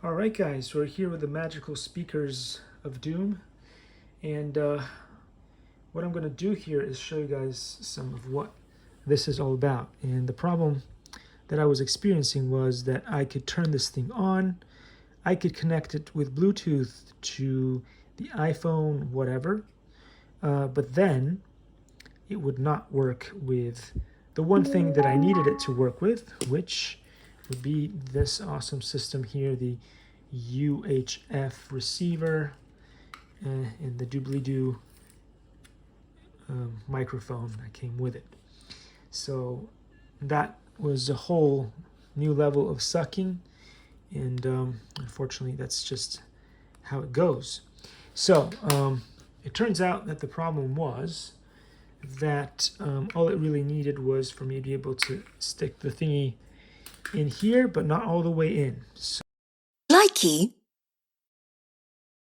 Alright guys, we're here with the magical speakers of doom, and what I'm going to do here is show you guys some of what this is all about. And the problem that I was experiencing was that I could turn this thing on, I could connect it with Bluetooth to the iPhone, whatever, but then it would not work with the one thing that I needed it to work with, which would be this awesome system here, the UHF receiver and the doobly-doo microphone that came with it. So that was a whole new level of sucking, and unfortunately that's just how it goes. So it turns out that the problem was that all it really needed was for me to be able to stick the thingy in here, but not all the way in. So Likey